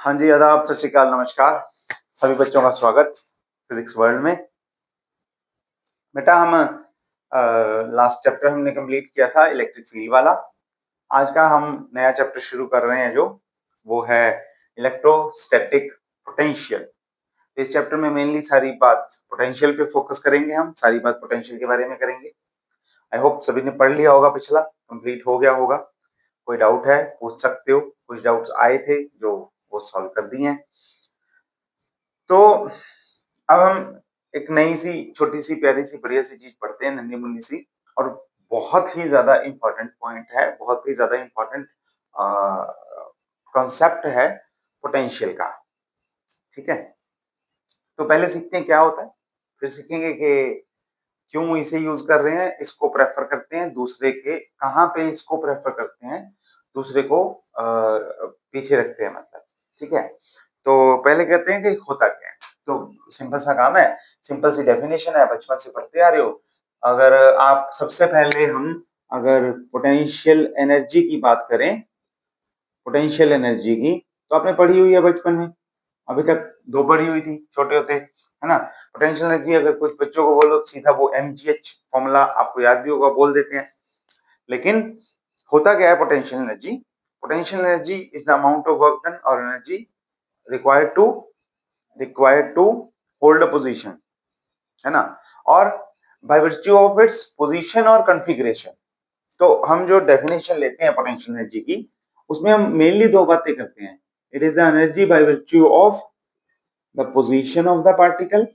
हाँ जी, आदाब, सत श्री अकाल, नमस्कार। सभी बच्चों का स्वागत फिजिक्स वर्ल्ड में। बेटा हम लास्ट चैप्टर हमने कंप्लीट किया था इलेक्ट्रिक फील्ड वाला। आज का हम नया चैप्टर शुरू कर रहे हैं जो वो है इलेक्ट्रोस्टैटिक पोटेंशियल। इस चैप्टर में मेनली सारी बात पोटेंशियल पे फोकस करेंगे, हम सारी बात पोटेंशियल के बारे में करेंगे। आई होप सभी ने पढ़ लिया होगा, पिछला कंप्लीट हो गया होगा। कोई डाउट है पूछ सकते हो, कुछ डाउट्स आए थे जो वो सॉल्व कर दिए हैं। तो अब हम एक नई सी छोटी सी प्यारी सी बढ़िया सी चीज पढ़ते हैं, नन्ही मुन्नी सी, और बहुत ही ज्यादा इंपॉर्टेंट पॉइंट है, बहुत ही ज्यादा इंपॉर्टेंट कॉन्सेप्ट है पोटेंशियल का। ठीक है, तो पहले सीखते हैं क्या होता है, फिर सीखेंगे कि क्यों इसे यूज कर रहे हैं, इसको प्रेफर करते हैं दूसरे के, कहाँ पे इसको प्रेफर करते हैं, दूसरे को पीछे रखते हैं मतलब। ठीक है, तो पहले कहते हैं कि होता क्या है। तो सिंपल सा काम है, सिंपल सी डेफिनेशन है, बचपन से पढ़ते आ रहे हो। अगर आप सबसे पहले हम अगर पोटेंशियल एनर्जी की बात करें, पोटेंशियल एनर्जी की, तो आपने पढ़ी हुई है बचपन में, अभी तक दो पढ़ी हुई थी छोटे होते, है ना। पोटेंशियल एनर्जी अगर कुछ बच्चों को बोलो सीधा वो mgh फॉर्मूला आपको याद भी होगा, बोल देते हैं। लेकिन होता क्या है potential energy? Potential energy is the amount of work done और energy required to hold a position, है ना, और by virtue of its position और कॉन्फ़िगरेशन। तो हम जो डेफिनेशन लेते हैं पोटेंशियल एनर्जी की, उसमें हम मेनली दो बातें करते हैं। It is the energy by virtue of the position of the particle,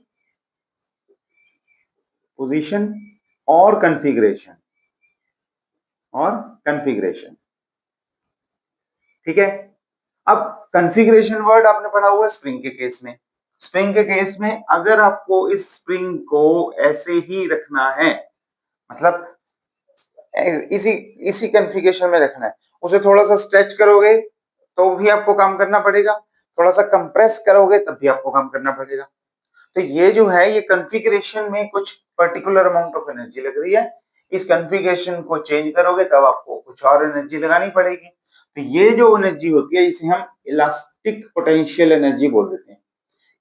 position और कॉन्फ़िगरेशन, ठीक है। अब कॉन्फ़िगरेशन वर्ड आपने पढ़ा हुआ है स्प्रिंग के केस में। स्प्रिंग के केस में अगर आपको इस स्प्रिंग को ऐसे ही रखना है, मतलब इसी इसी कॉन्फ़िगरेशन में रखना है, उसे थोड़ा सा स्ट्रेच करोगे तो भी आपको काम करना पड़ेगा, थोड़ा सा कंप्रेस करोगे तब भी आपको काम करना पड़ेगा। तो ये जो है, ये कॉन्फ़िगरेशन में कुछ पर्टिकुलर अमाउंट ऑफ एनर्जी लग रही है, इस कॉन्फ़िगरेशन को चेंज करोगे तब आपको कुछ और एनर्जी लगानी पड़ेगी। तो ये जो एनर्जी होती है इसे हम इलास्टिक पोटेंशियल एनर्जी बोल देते हैं।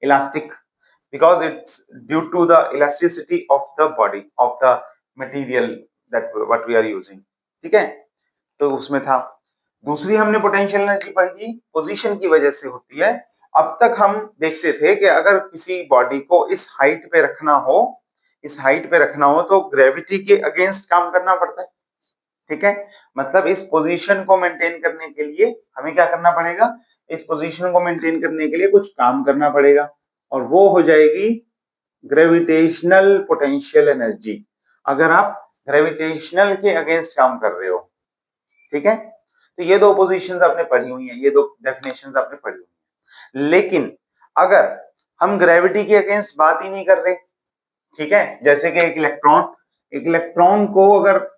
Elastic because it's due to the elasticity of the body of the material that what we are using। ठीक है, तो उसमें था। दूसरी हमने पोटेंशियल एनर्जी पढ़ी, पोजीशन की वजह से होती है। अब तक हम देखते थे कि अगर किसी बॉडी को इस हाइट पे रखना हो, इस हाइट पे रखना हो तो ग्रेविटी के अगेंस्ट काम करना पड़ता है। ठीक है, मतलब इस पोजीशन को मेंटेन करने के लिए हमें क्या करना पड़ेगा, इस पोजीशन को मेंटेन करने के लिए कुछ काम करना पड़ेगा, और वो हो जाएगी ग्रेविटेशनल पोटेंशियल एनर्जी, अगर आप ग्रेविटेशनल के अगेंस्ट काम कर रहे हो। ठीक है, तो ये दो पोजीशंस आपने पढ़ी हुई हैं, ये दो डेफिनेशंस आपने पढ़ी हुई हैं। लेकिन अगर हम ग्रेविटी के अगेंस्ट बात ही नहीं कर रहे, ठीक है, जैसे कि एक इलेक्ट्रॉन को अगर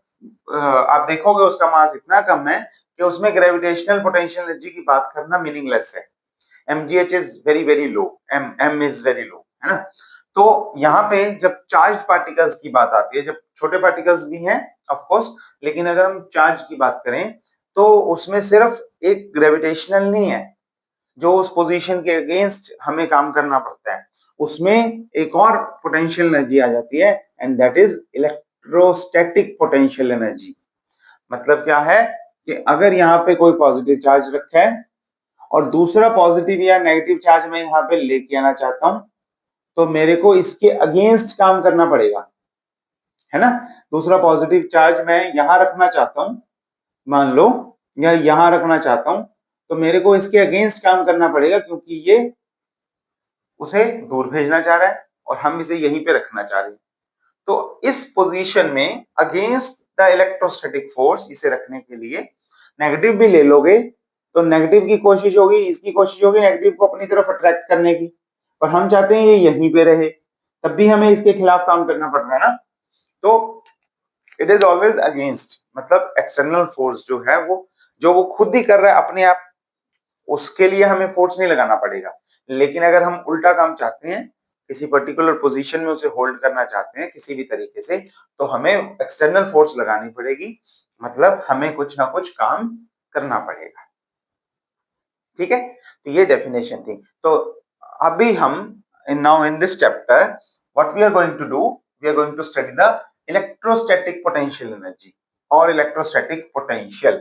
आप देखोगे उसका मास इतना कम है कि उसमें ग्रेविटेशनल पोटेंशियल एनर्जी की बात करना मीनिंगलेस है। mgh is very very low, m is very low, है ना। तो यहाँ पे जब चार्ज पार्टिकल्स की बात आती है, जब छोटे पार्टिकल्स भी हैं ऑफ कोर्स, लेकिन अगर हम चार्ज की बात करें तो उसमें सिर्फ एक ग्रेविटेशनल नहीं है जो उस पोजीशन के अगेंस्ट हमें काम करना पड़ता है, उसमें एक और पोटेंशियल एनर्जी आ जाती है, and that is electrostatic potential energy. मतलब क्या है कि अगर यहाँ पे कोई पॉजिटिव चार्ज रखा है और दूसरा पॉजिटिव या नेगेटिव चार्ज मैं यहाँ पे लेके आना चाहता हूं, तो मेरे को इसके अगेंस्ट काम करना पड़ेगा, है ना। दूसरा पॉजिटिव चार्ज मैं यहां रखना चाहता हूं, मान लो, या यहां रखना चाहता हूं, तो मेरे को इसके अगेंस्ट काम करना पड़ेगा क्योंकि ये उसे दूर भेजना चाह रहा है और हम इसे यहीं पे रखना चाह रहे हैं। तो इस पोजीशन में अगेंस्ट द इलेक्ट्रोस्टैटिक फोर्स इसे रखने के लिए नेगेटिव भी ले लोगे तो नेगेटिव की कोशिश होगी, इसकी कोशिश होगी नेगेटिव को अपनी तरफ अट्रैक्ट करने की, और हम चाहते हैं ये यहीं पे रहे, तब भी हमें इसके खिलाफ काम करना पड़ रहा है ना। तो इट इज ऑलवेज अगेंस्ट, मतलब एक्सटर्नल फोर्स जो है वो खुद ही कर रहा है अपने आप, उसके लिए हमें फोर्स नहीं लगाना पड़ेगा। लेकिन अगर हम उल्टा काम चाहते हैं, किसी पर्टिकुलर पोजीशन में उसे होल्ड करना चाहते हैं किसी भी तरीके से, तो हमें एक्सटर्नल फोर्स लगानी पड़ेगी, मतलब हमें कुछ ना कुछ काम करना पड़ेगा। ठीक है, तो ये डेफिनेशन थी। तो अभी हम now in this chapter what we are going to do, we are going to study the electrostatic potential energy और electrostatic potential.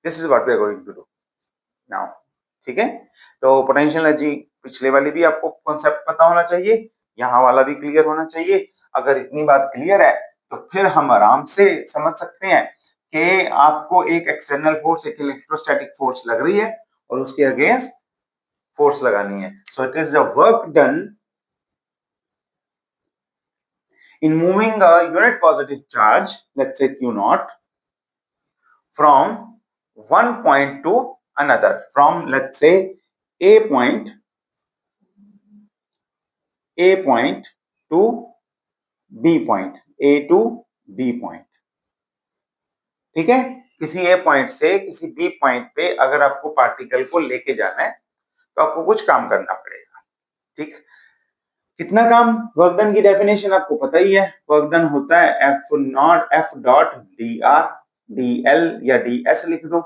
This is what we are going to do now. ठीक है, तो potential energy पिछले वाली भी आपको concept पता होना चाहिए, यहाँ वाला भी क्लियर होना चाहिए। अगर इतनी बात क्लियर है तो फिर हम आराम से समझ सकते हैं कि आपको एक एक्सटर्नल फोर्स, एक इलेक्ट्रोस्टैटिक फोर्स लग रही है और उसके अगेंस्ट फोर्स लगानी है। So it is the work done in moving a unit positive charge, let's say q naught, from one point to another, from let's say a point to b point, a to b point। ठीक है, किसी ए point से किसी B point पे अगर आपको particle को लेके जाना है तो आपको कुछ काम करना पड़ेगा। ठीक, कितना काम? वर्क डन की डेफिनेशन आपको पता ही है, वर्क डन होता है F dot D R, D L या डी एस लिख दो,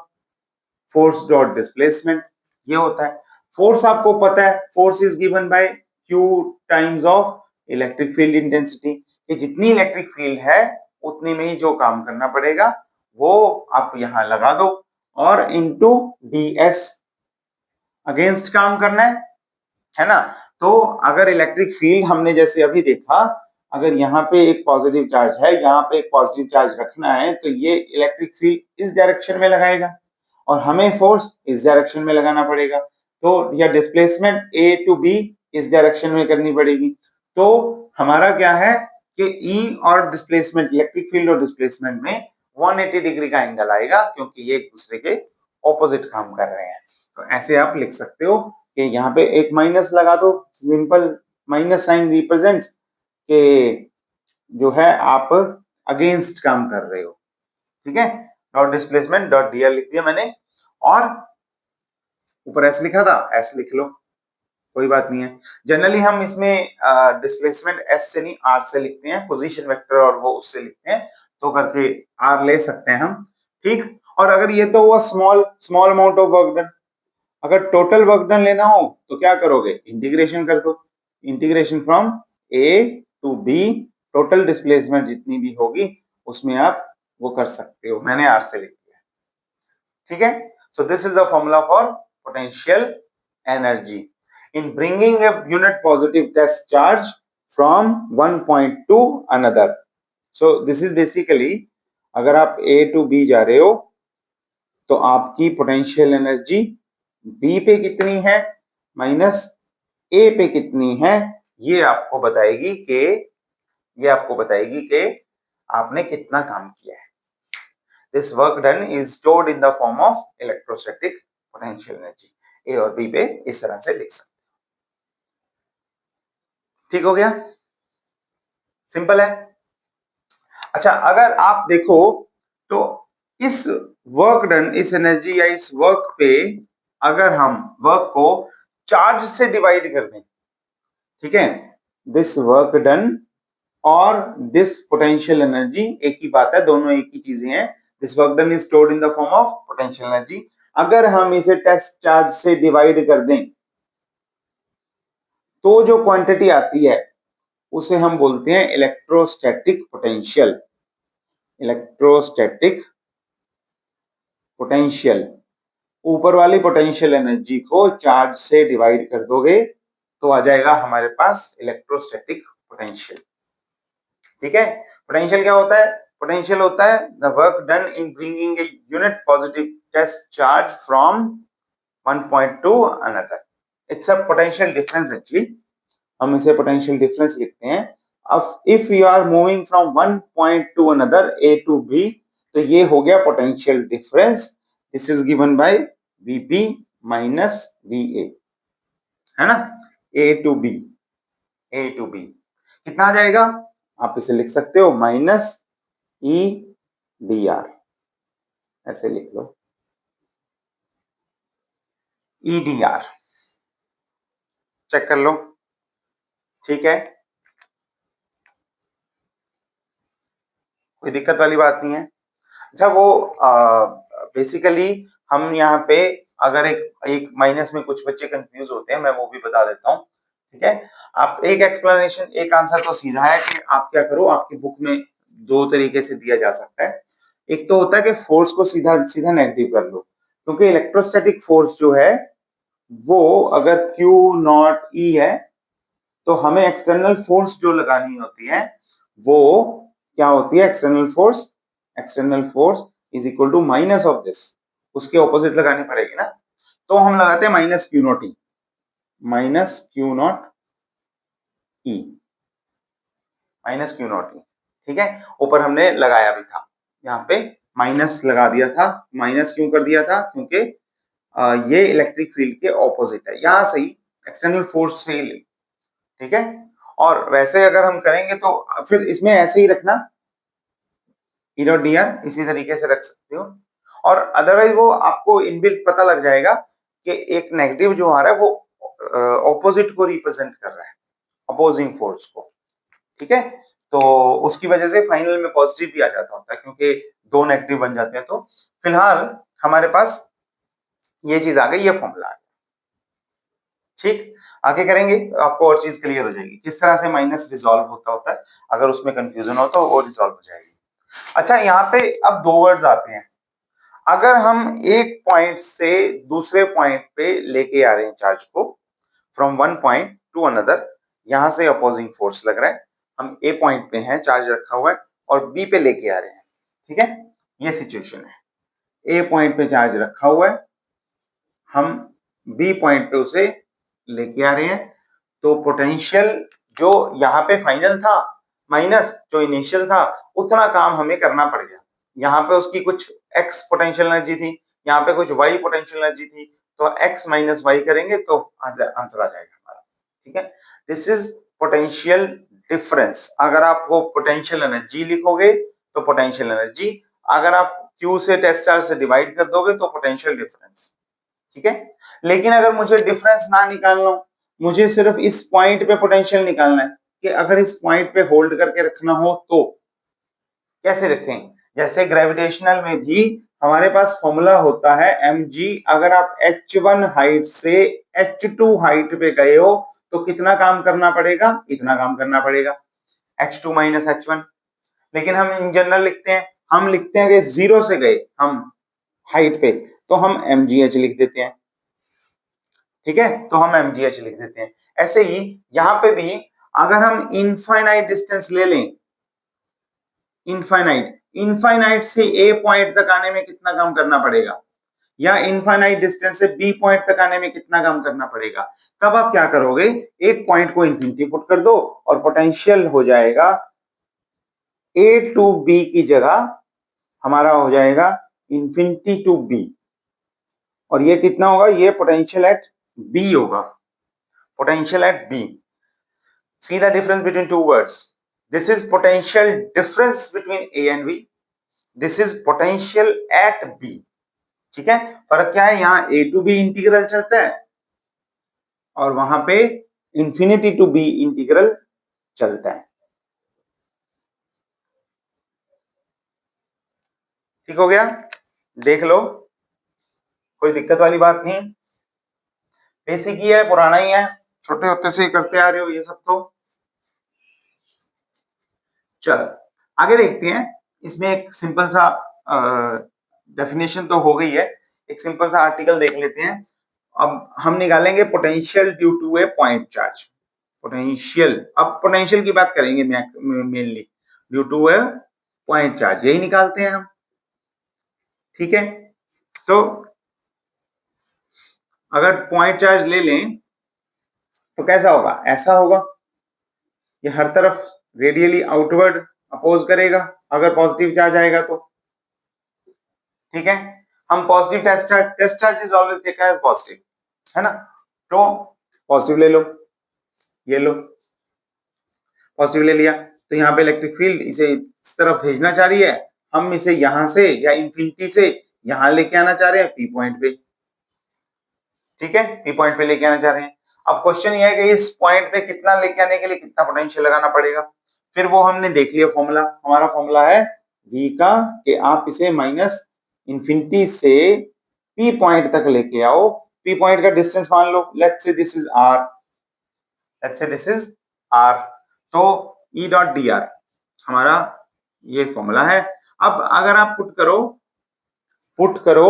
फोर्स डॉट डिस्प्लेसमेंट, ये होता है। फोर्स आपको पता है, force is given bye Q times of electric field intensity, कि जितनी इलेक्ट्रिक फील्ड है उतने में ही जो काम करना पड़ेगा वो आप यहां लगा दो, और इनटू डी एस, अगेंस्ट काम करना है ना। तो अगर इलेक्ट्रिक फील्ड हमने जैसे अभी देखा, अगर यहाँ पे एक पॉजिटिव चार्ज है, यहाँ पे एक पॉजिटिव चार्ज रखना है, तो ये इलेक्ट्रिक फील्ड इस डायरेक्शन में लगाएगा और हमें फोर्स इस डायरेक्शन में लगाना पड़ेगा। तो या डिस्प्लेसमेंट ए टू बी इस डायरेक्शन में करनी पड़ेगी। तो हमारा क्या है कि ई और डिस्प्लेसमेंट, इलेक्ट्रिक फील्ड और डिस्प्लेसमेंट में 180 डिग्री का एंगल आएगा, क्योंकि ये एक दूसरे के ऑपोजिट काम कर रहे हैं। तो ऐसे आप लिख सकते हो कि यहाँ पे एक माइनस लगा दो, सिंपल माइनस साइन रिप्रेजेंट्स के जो है आप अगेंस्ट काम कर रहे हो। ठीक है, डॉट डिस्प्लेसमेंट डॉट डीएल लिख दिया मैंने, और ऊपर एस लिखा था, एस लिख लो, कोई बात नहीं है। जनरली हम इसमें डिस्प्लेसमेंट एस से नहीं आर से लिखते हैं, पोजीशन वेक्टर और वो उससे लिखते हैं, तो करके आर ले सकते हैं हम। ठीक, और अगर ये तो हुआ small small amount of work done, अगर टोटल वर्क डन लेना हो तो क्या करोगे? इंटीग्रेशन कर दो, integration from A to B, total displacement जितनी भी होगी उसमें आप वो कर सकते हो, मैंने आर से लिख दिया। ठीक है, so this is the formula for potential energy in bringing a unit positive test charge from one point to another. So this is basically, अगर आप ए टू बी जा रहे हो तो आपकी पोटेंशियल एनर्जी बी पे कितनी है माइनस ए पे कितनी है, ये आपको बताएगी कि आपने कितना काम किया है। This work done is stored in the form of electrostatic potential energy. A और बी पे इस तरह से लिख सकते। ठीक हो गया, सिंपल है। अच्छा, अगर आप देखो तो इस वर्क डन, इस एनर्जी या इस वर्क पे अगर हम वर्क को चार्ज से डिवाइड कर दें, ठीक है, दिस वर्क डन और दिस पोटेंशियल एनर्जी एक ही बात है, दोनों एक ही चीजें हैं। This work done is stored in the form of potential energy. अगर हम इसे टेस्ट चार्ज से डिवाइड कर दें तो जो क्वांटिटी आती है उसे हम बोलते हैं इलेक्ट्रोस्टैटिक पोटेंशियल। इलेक्ट्रोस्टैटिक पोटेंशियल, ऊपर वाली पोटेंशियल एनर्जी को चार्ज से डिवाइड कर दोगे तो आ जाएगा हमारे पास इलेक्ट्रोस्टैटिक पोटेंशियल। ठीक है, पोटेंशियल क्या होता है? पोटेंशियल होता है the work done in bringing a unit positive test charge from one point to another. It's a potential difference actually, हम इसे पोटेंशियल डिफरेंस लिखते हैं। अब if you are moving from one point to another A to B, तो ये हो गया potential difference. This is given by VP minus VA, है ना, A to B, A to B कितना आ जाएगा? आप इसे लिख सकते हो माइनस ई डी आर, ऐसे लिख लो, ई डी आर, चेक कर लो। ठीक है, कोई दिक्कत वाली बात नहीं है। अच्छा, वो बेसिकली हम यहाँ पे अगर एक माइनस में कुछ बच्चे कंफ्यूज होते हैं, मैं वो भी बता देता हूँ, ठीक है। आप एक एक्सप्लेनेशन, एक आंसर तो सीधा है कि आप क्या करो, आपकी बुक में दो तरीके से दिया जा सकता है। एक तो होता है कि फोर्स को सीधा सीधा नेगेटिव कर लो, क्योंकि इलेक्ट्रोस्टैटिक फोर्स जो है वो अगर Q नॉट E है तो हमें एक्सटर्नल फोर्स जो लगानी होती है वो क्या होती है, external force is equal to minus of this, उसके ऑपोजिट लगानी पड़ेगी ना। तो हम लगाते हैं minus Q naught E, minus Q naught E, minus Q naught E, ठीक है। ऊपर हमने लगाया भी था, यहाँ पे माइनस लगा दिया था। माइनस क्यों कर दिया था, क्योंकि ये इलेक्ट्रिक फील्ड के ऑपोजिट है, यहां से ही एक्सटर्नल फोर्स से ही, ठीक है। और वैसे अगर हम करेंगे तो फिर इसमें ऐसे ही रखना, ई डॉट डी आर इसी तरीके से रख सकते हो। और अदरवाइज वो आपको इनबिल्ट पता लग जाएगा कि एक नेगेटिव जो आ रहा है वो ऑपोजिट को रिप्रेजेंट कर रहा है, अपोजिंग फोर्स को, ठीक है। तो उसकी वजह से फाइनल में पॉजिटिव भी आ जाता होता है, क्योंकि दो नेगेटिव बन जाते हैं। तो फिलहाल हमारे पास ये चीज आ गई, ये फॉर्मूला आ गया, ठीक। आगे करेंगे आपको और चीज क्लियर हो जाएगी, किस तरह से माइनस रिजॉल्व होता है। अगर उसमें कंफ्यूजन हो तो वो रिजॉल्व हो जाएगी। अच्छा, यहाँ पे अब दो वर्ड्स आते हैं। अगर हम एक पॉइंट से दूसरे पॉइंट पे लेके आ रहे हैं चार्ज को, from one point to another, यहां से अपोजिंग फोर्स लग रहा है, हम ए पॉइंट पे हैं, चार्ज रखा हुआ है, और बी पे लेके आ रहे हैं, ठीक है। ये सिचुएशन है, ए पॉइंट पे चार्ज रखा हुआ है, हम बी पॉइंट पे उसे लेके आ रहे हैं। तो पोटेंशियल जो यहाँ पे फाइनल था माइनस जो इनिशियल था, उतना काम हमें करना पड़ गया। यहाँ पे उसकी कुछ एक्स पोटेंशियल एनर्जी थी, यहाँ पे कुछ वाई पोटेंशियल एनर्जी थी, तो एक्स माइनस वाई करेंगे तो आंसर आ जाएगा हमारा, ठीक है। This is potential difference. अगर आप वो पोटेंशियल एनर्जी लिखोगे तो पोटेंशियल एनर्जी, अगर आप Q से टेस्ट चार्ज से डिवाइड कर दोगे तो पोटेंशियल डिफरेंस, ठीक है। लेकिन अगर मुझे डिफरेंस ना निकालना हो, मुझे सिर्फ इस पॉइंट पे पोटेंशियल निकालना है, कि अगर इस पॉइंट पे होल्ड करके रखना हो तो कैसे रखें। जैसे ग्रेविटेशनल में भी हमारे पास फॉर्मूला होता है mg, अगर आप h1 हाइट से h2 हाइट पे गए हो तो कितना काम करना पड़ेगा, इतना काम करना पड़ेगा, h2 माइनस h1। लेकिन हम इन जनरल लिखते हैं, हम लिखते हैं कि जीरो से गए हम हाइट पे तो हम mgh लिख देते हैं, ठीक है। तो हम mgh लिख देते हैं। ऐसे ही यहां पे भी अगर हम इनफाइनाइट डिस्टेंस ले लें, इनफाइनाइट से ए पॉइंट तक आने में कितना काम करना पड़ेगा, या इनफाइनाइट डिस्टेंस से बी पॉइंट तक आने में कितना काम करना पड़ेगा, तब आप क्या करोगे, एक पॉइंट को इंफिनिटी पुट कर दो और पोटेंशियल हो जाएगा ए टू बी की जगह हमारा हो जाएगा इंफिनिटी टू बी, और ये कितना होगा, ये पोटेंशियल एट बी होगा, potential at B. See the difference between two words. This is potential difference between A and B. This is potential at B. ठीक है, फर्क क्या है, यहाँ A to B इंटीग्रल चलता है और वहां पे इंफिनिटी टू B इंटीग्रल चलता है। ठीक हो गया, देख लो, कोई दिक्कत वाली बात नहीं, बेसिक ही है, पुराना ही है, छोटे होते से करते आ रहे हो ये सब। तो चलो आगे देखते हैं। इसमें एक सिंपल सा डेफिनेशन तो हो गई है, एक सिंपल सा आर्टिकल देख लेते हैं। अब हम निकालेंगे potential due to a point charge, potential, अब पोटेंशियल की बात करेंगे mainly, due to a point charge यही निकालते हैं हम, ठीक है। तो अगर पॉइंट चार्ज ले लें तो कैसा होगा, ऐसा होगा, ये हर तरफ रेडियली आउटवर्ड अपोज करेगा अगर पॉजिटिव चार्ज आएगा तो, ठीक है। हम positive test charge is always taken as positive, है ना। तो पॉजिटिव ले लो, ये लो पॉजिटिव ले लिया, तो यहाँ पे इलेक्ट्रिक फील्ड इसे इस तरफ भेजना चाह रही है, हम इसे यहां से या इंफिनिटी से यहां लेके आना चाह रहे हैं पी पॉइंट पे, ठीक है, पी पॉइंट पे लेके आना चाह रहे हैं। अब क्वेश्चन ये है कि इस पॉइंट पे कितना लेके आने के लिए कितना पोटेंशियल लगाना पड़ेगा। फिर वो हमने देख लिया फॉर्मूला, हमारा फॉर्मूला है v का, कि आप इसे माइनस इंफिनिटी से पी पॉइंट तक लेके आओ। पी पॉइंट का डिस्टेंस मान लो, let's say this is R, let's say this is R, तो ई डॉट डी आर हमारा ये फॉर्मूला है। अब अगर आप पुट करो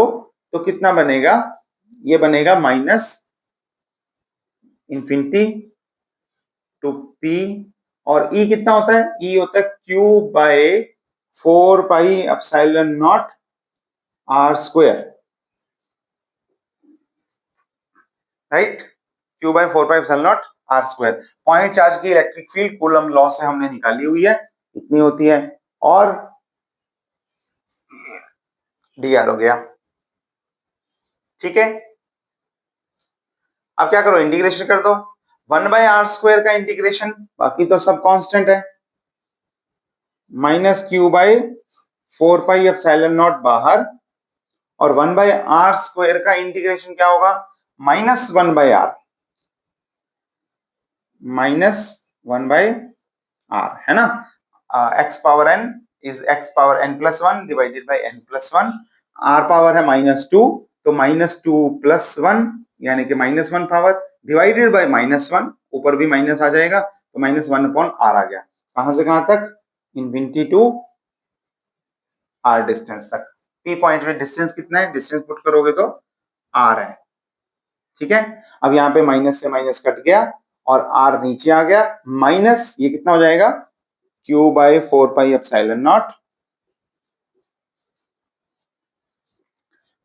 तो कितना बनेगा, ये बनेगा माइनस इंफिनिटी टू पी, और ई कितना होता है, ई होता है Q by 4 pi epsilon not R square, right, Q by 4 pi epsilon not R square. Point charge की इलेक्ट्रिक फील्ड कूलम लॉ से हमने निकाली हुई है, इतनी होती है, और डी आर हो गया, ठीक है। अब क्या करो, इंटीग्रेशन कर दो, 1 बाय आर स्क्वायर का इंटीग्रेशन, बाकी तो सब कांस्टेंट है, minus Q by 4 pi epsilon not बाहर, और 1 बाय आर स्क्वायर का इंटीग्रेशन क्या होगा, minus 1 by R, minus 1 by R, है ना। X power N is X power N plus 1 divided by N plus 1, R power है -2, तो -2 प्लस 1 यानी कि -1 पावर डिवाइडेड बाय -1, ऊपर भी माइनस आ जाएगा, तो -1 अपॉन आर आ गया। कहां से कहां तक, इनफिनिटी टू आर डिस्टेंस तक। पी पॉइंट में डिस्टेंस कितना है, डिस्टेंस पुट करोगे तो आर है, ठीक है। अब यहाँ पे माइनस से माइनस कट गया और आर नीचे आ गया, माइनस ये कितना हो जाएगा, Q by 4 pi epsilon not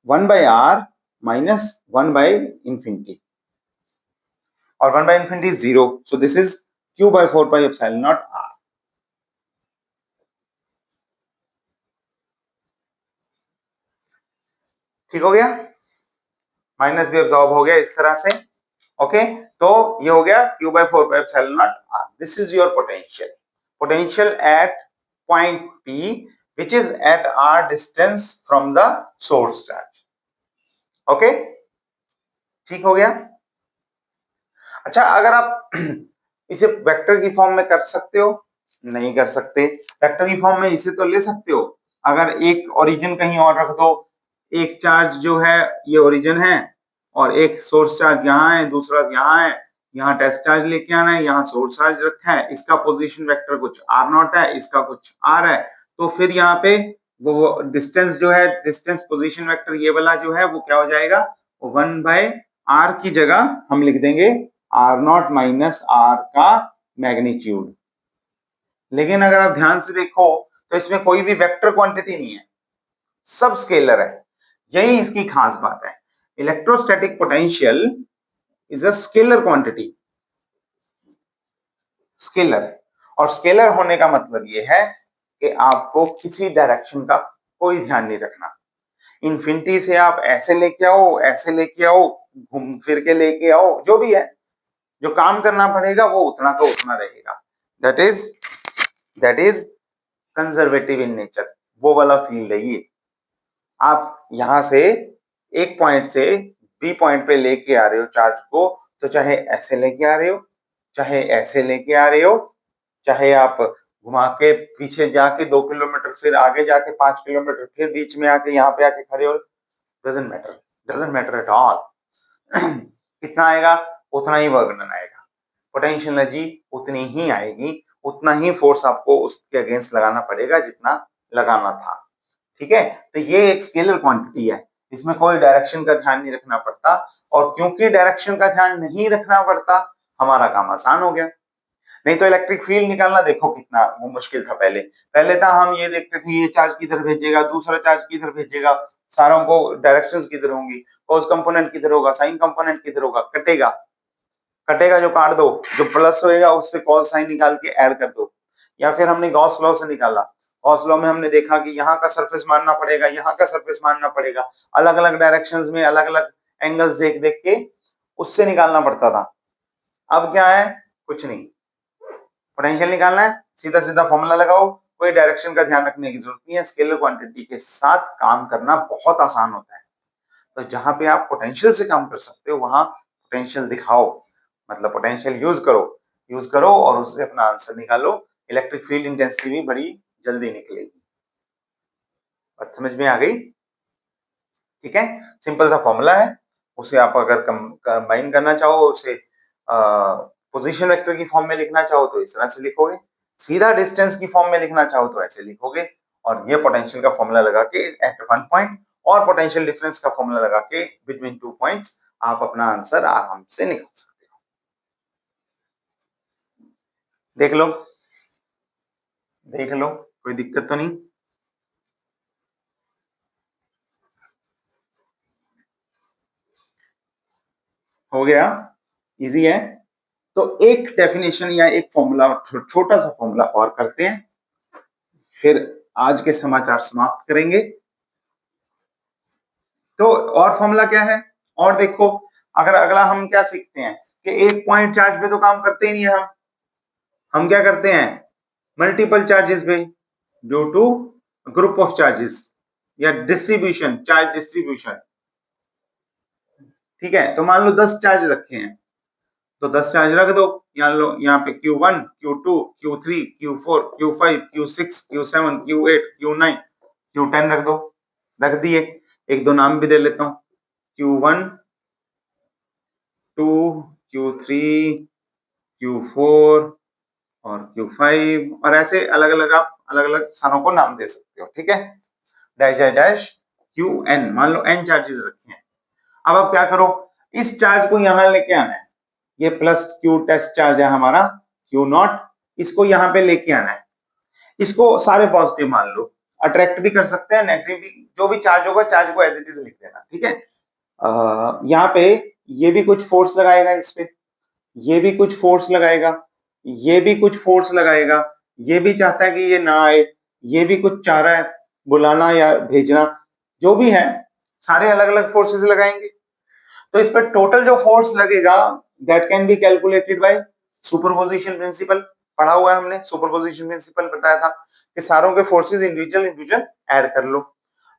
1 by R minus 1 by infinity, और 1 by infinity is 0, so this is Q by 4 pi epsilon not R. ठीक हो गया, माइनस भी अब्सॉर्ब हो गया इस तरह से, ओके। तो ये हो गया Q by 4 pi epsilon not R. This is your potential, potential at point P which is at r distance from the source charge, okay, ठीक हो गया। अच्छा, अगर आप इसे वेक्टर की फॉर्म में कर सकते हो, नहीं कर सकते। वेक्टर की फॉर्म में इसे तो ले सकते हो, अगर एक ओरिजिन कहीं और रख दो, एक चार्ज जो है ये ओरिजिन है, और एक सोर्स चार्ज यहाँ है, दूसरा यहाँ है, यहाँ टेस्ट चार्ज लेके आना है, यहाँ सोर्स चार्ज रखा है, इसका पोजीशन वेक्टर कुछ आर नॉट है, इसका कुछ आर है, तो फिर यहाँ पे वो डिस्टेंस जो है, डिस्टेंस पोजीशन वेक्टर ये वाला जो है वो क्या हो जाएगा, 1 बाय आर की जगह हम लिख देंगे आर नॉट माइनस आर का मैग्नीट्यूड। लेकिन अगर आप ध्यान से देखो तो इसमें कोई भी वेक्टर क्वांटिटी नहीं है, सब स्केलर है, यही इसकी खास बात है। Electrostatic potential is a scalar quantity, scalar, और स्केलर होने का मतलब यह है कि आपको किसी डायरेक्शन का कोई ध्यान नहीं रखना। इन्फिनिटी से आप ऐसे लेके आओ, ऐसे लेके आओ, घूम फिर के लेके आओ, जो भी है, जो काम करना पड़ेगा वो उतना का उतना रहेगा। That is conservative in nature, वो वाला फील्ड है ये। आप यहां से एक पॉइंट से बी पॉइंट पे लेके आ रहे हो चार्ज को, तो चाहे ऐसे लेके आ रहे हो, चाहे ऐसे लेके आ रहे हो, चाहे आप घुमा के पीछे जाके 2 किलोमीटर, फिर आगे जाके 5 किलोमीटर, फिर बीच में आके यहाँ पे आके खड़े हो, डजंट मैटर एट ऑल। कितना आएगा, उतना ही वर्क डन आएगा, पोटेंशियल एनर्जी उतनी ही आएगी, उतना ही फोर्स आपको उसके अगेंस्ट लगाना पड़ेगा जितना लगाना था, ठीक है। तो ये एक स्केलर क्वांटिटी है, इसमें कोई डायरेक्शन का ध्यान नहीं रखना पड़ता, और क्योंकि डायरेक्शन का ध्यान नहीं रखना पड़ता, हमारा काम आसान हो गया। नहीं तो इलेक्ट्रिक फील्ड निकालना देखो कितना वो मुश्किल था। पहले पहले था हम ये देखते थे, ये चार्ज किधर भेजेगा, दूसरा चार्ज किधर भेजेगा, सारों को डायरेक्शंस किधर होंगी, कॉस कंपोनेंट किधर होगा, साइन कंपोनेंट किधर होगा, कटेगा, कटेगा जो काट दो, जो प्लस होएगा उससे कॉस साइन निकाल के ऐड कर दो। या फिर हमने गॉस लॉ से निकाला, गॉस लॉ में हमने देखा कि यहाँ का सरफेस मानना पड़ेगा, यहाँ का सरफेस मानना पड़ेगा, अलग अलग डायरेक्शंस में अलग अलग एंगल्स देख देख के उससे निकालना पड़ता था। अब क्या है, कुछ नहीं, पोटेंशियल निकालना है, सीधा सीधा फॉर्मूला लगाओ, कोई डायरेक्शन का ध्यान रखने की जरूरत नहीं है। स्केलर क्वांटिटी के साथ काम करना बहुत आसान होता है। तो जहां पे आप पोटेंशियल से काम कर सकते हो वहां पोटेंशियल दिखाओ, मतलब पोटेंशियल यूज करो और उससे अपना आंसर निकालो। इलेक्ट्रिक फील्ड इंटेंसिटी भी बड़ी जल्दी निकलेगी। बात समझ में आ गई? ठीक है, सिंपल सा फॉर्मूला है, उसे आप अगर कंबाइन करना चाहो, उसे पोजीशन वेक्टर की फॉर्म में लिखना चाहो तो इस तरह से लिखोगे, सीधा डिस्टेंस की फॉर्म में लिखना चाहो तो ऐसे लिखोगे, और ये पोटेंशियल का फॉर्मूला लगा के एट वन पॉइंट और पोटेंशियल डिफरेंस का फॉर्मूला लगा के बिटवीन 2 पॉइंट्स आप अपना आंसर आराम से निकाल सकते हो। देख लो, देख लो, कोई दिक्कत तो नहीं? हो गया, इजी है। तो एक डेफिनेशन या एक फॉर्मूला, छोटा सा फॉर्मूला और करते हैं, फिर आज के समाचार समाप्त करेंगे। तो और फॉर्मूला क्या है? और देखो, अगर अगला हम क्या सीखते हैं कि एक पॉइंट चार्ज पे तो काम करते ही नहीं है, हम क्या करते हैं मल्टीपल चार्जेस पे, due to group of charges या डिस्ट्रीब्यूशन, चार्ज डिस्ट्रीब्यूशन। ठीक है, तो मान लो 10 चार्ज रखे हैं, तो 10 चार्ज रख दो, यहाँ लो, यहाँ पे Q1, Q2, Q3, Q4, Q5, Q6, Q7, Q8, Q9, Q10 रख दो, रख दिए। एक दो नाम भी दे लेता हूँ, Q1, 2, Q3, Q4 और Q5, और ऐसे अलग अलग आप अलग अलग स्थानों को नाम दे सकते हो। ठीक है, डैश डैश डैश Qn, मान लो n चार्जेस रखे हैं। अब आप क्या करो, इस चार्ज को यहां लेके आना है, ये प्लस Q टेस्ट चार्ज है हमारा Q0, इसको यहाँ पे लेके आना है, इसको सारे पॉजिटिव मान लो, अट्रैक्ट भी कर सकते हैं, नेगेटिव भी, जो भी चार्ज होगा चार्ज को एज इट इज लिख देना। ठीक है, यहाँ पे ये भी कुछ फोर्स लगाएगा इस पे, ये भी कुछ फोर्स लगाएगा, ये भी कुछ फोर्स लगाएगा, ये भी चाहता है कि ये ना आए, ये भी कुछ चाह रहा है बुलाना या भेजना, जो भी है सारे अलग अलग फोर्सेस लगाएंगे। तो इस पर टोटल जो फोर्स लगेगा that can be calculated by superposition principle. पढ़ा हुआ है हमने, सुपरपोजिशन प्रिंसिपल बताया था कि सारों के फोर्सेस इंडिविजुअल इंडिविजुअल ऐड कर लो।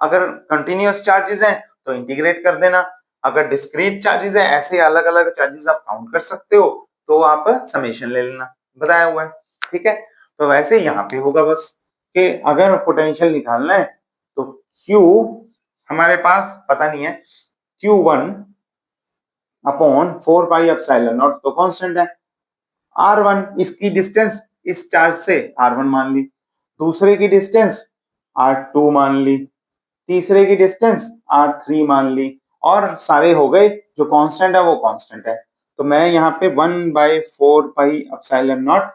अगर कंटिन्यूअस चार्जेस हैं तो इंटीग्रेट कर देना, अगर डिस्क्रीट चार्जेस हैं, ऐसे अलग अलग चार्जेस आप काउंट कर सकते हो, तो आप समेशन ले लेना, बताया हुआ है। ठीक है, तो वैसे यहाँ पे होगा बस कि अगर पोटेंशियल निकालना है तो Q हमारे पास पता नहीं है, Q1 upon 4 pi epsilon not तो कांस्टेंट है, R1 इसकी डिस्टेंस इस चार्ज से R1 मान ली, दूसरे की डिस्टेंस R2 मान ली, तीसरे की डिस्टेंस R3 मान ली, और सारे हो गए, जो कांस्टेंट है वो कांस्टेंट है। तो मैं यहाँ पे 1/4 पाई एप्सिलॉन नॉट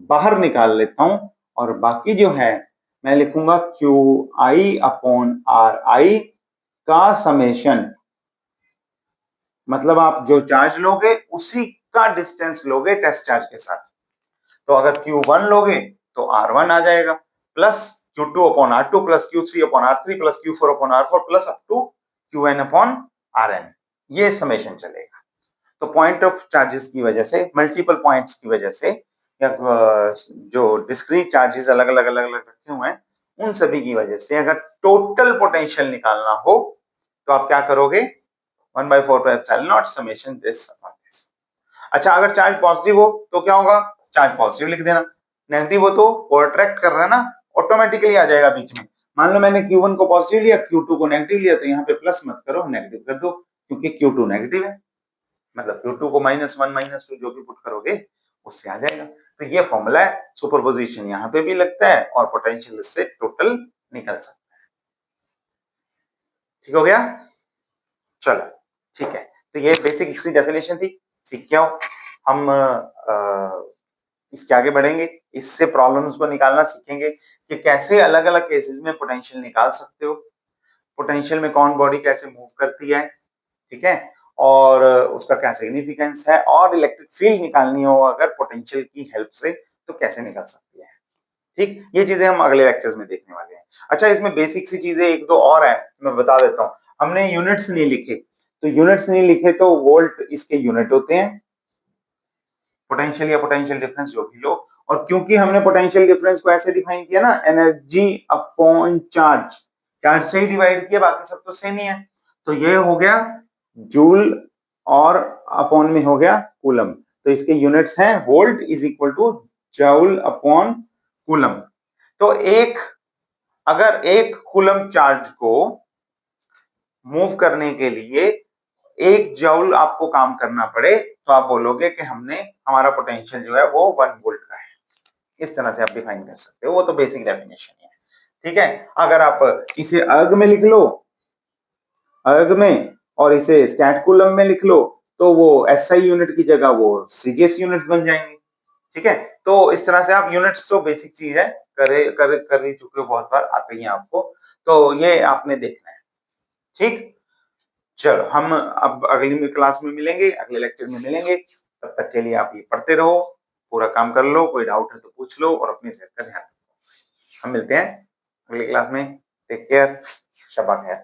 बाहर निकाल लेता हूं, और बाकी जो है मैं लिखूंगा QI अपॉन RI का समेशन, मतलब आप जो चार्ज लोगे उसी का डिस्टेंस लोगे टेस्ट चार्ज के साथ। तो अगर Q1 लोगे तो R1 आ जाएगा, plus Q2 upon R2 plus Q3 upon R3 plus Q4 upon R4 plus up to Qn upon Rn, ये समेशन चलेगा। तो पॉइंट ऑफ चार्जेस की वजह से, मल्टीपल पॉइंट्स की वजह से, या जो डिस्क्रीट चार्जेस अलग अलग अलग अलग रखे हुए हैं उन सभी की वजह से अगर टोटल पोटेंशियल निकालना हो तो आप क्या करोगे, 1/4 पाई epsilon not summation this upon this. अच्छा, अगर चार्ज पॉजिटिव हो तो क्या होगा, चार्ज पॉजिटिव लिख देना, नेगेटिव हो तो वो अट्रैक्ट कर रहा है ना, ऑटोमेटिकली आ जाएगा बीच में। मान लो मैंने Q1 को पॉजिटिव लिया, Q2 को नेगेटिव लिया, तो यहाँ पे प्लस मत करो, नेगेटिव कर दो, क्योंकि Q2 नेगेटिव है, मतलब Q2 को -1 -2 जो भी पुट करोगे उससे आ जाएगा। तो ये फॉर्मूला है, सुपरपोजिशन यहाँ पे भी लगता है और पोटेंशियल इससे टोटल निकल सकता है। ठीक हो गया, चलो ठीक है। तो ये बेसिक इसकी डेफिनेशन थी, सीख के आओ। हम इसके आगे बढ़ेंगे, इससे प्रॉब्लम्स को निकालना सीखेंगे कि कैसे अलग अलग केसेस में पोटेंशियल निकाल सकते हो, पोटेंशियल में कौन बॉडी कैसे मूव करती है, ठीक है, और उसका क्या सिग्निफिकेंस है, और इलेक्ट्रिक फील्ड निकालनी हो अगर पोटेंशियल की हेल्प से तो कैसे निकल सकती है। ठीक, ये चीजें हम अगले लेक्चर्स में देखने वाले हैं। अच्छा, इसमें बेसिक सी चीजें एक दो और है, मैं बता देता हूँ। हमने यूनिट्स नहीं लिखे, तो यूनिट्स नहीं लिखे तो वोल्ट इसके यूनिट होते हैं, पोटेंशियल या पोटेंशियल डिफरेंस जो भी लो, और क्योंकि हमने पोटेंशियल डिफरेंस को ऐसे डिफाइन किया ना, एनर्जी अपॉन चार्ज, चार्ज से ही डिवाइड किया, बाकी सब तो सेम ही है, तो ये हो गया जूल और अपॉन में हो गया कूलम, तो इसके यूनिट्स हैं volt is equal two joule upon coulomb. तो एक, अगर एक कूलम चार्ज को मूव करने के लिए 1 जूल आपको काम करना पड़े तो आप बोलोगे कि हमारा पोटेंशियल जो है वो 1 वोल्ट का है। इस तरह से आप डिफाइन कर सकते हो, वो तो बेसिक डेफिनेशन है। ठीक है, अगर आप इसे अर्ग में लिख लो, अर्ग में, और इसे स्टैट कूलम में लिख लो, तो वो एसआई यूनिट की जगह वो सीजीएस यूनिट्स बन जाएंगे। ठीक है, तो इस तरह से आप यूनिट्स तो बेसिक चीज है, कर ही चुके हो, बहुत बार आते ही आपको, तो ये आपने देखना है। ठीक, चलो हम अब अगली क्लास में मिलेंगे, अगले लेक्चर में मिलेंगे। तब तक के लिए आप ये पढ़ते रहो, पूरा काम कर लो, कोई डाउट है तो पूछ लो और अपनी सेहत का ध्यान रखो। हम मिलते हैं अगली क्लास में। टेक केयर, शब्बा खैर।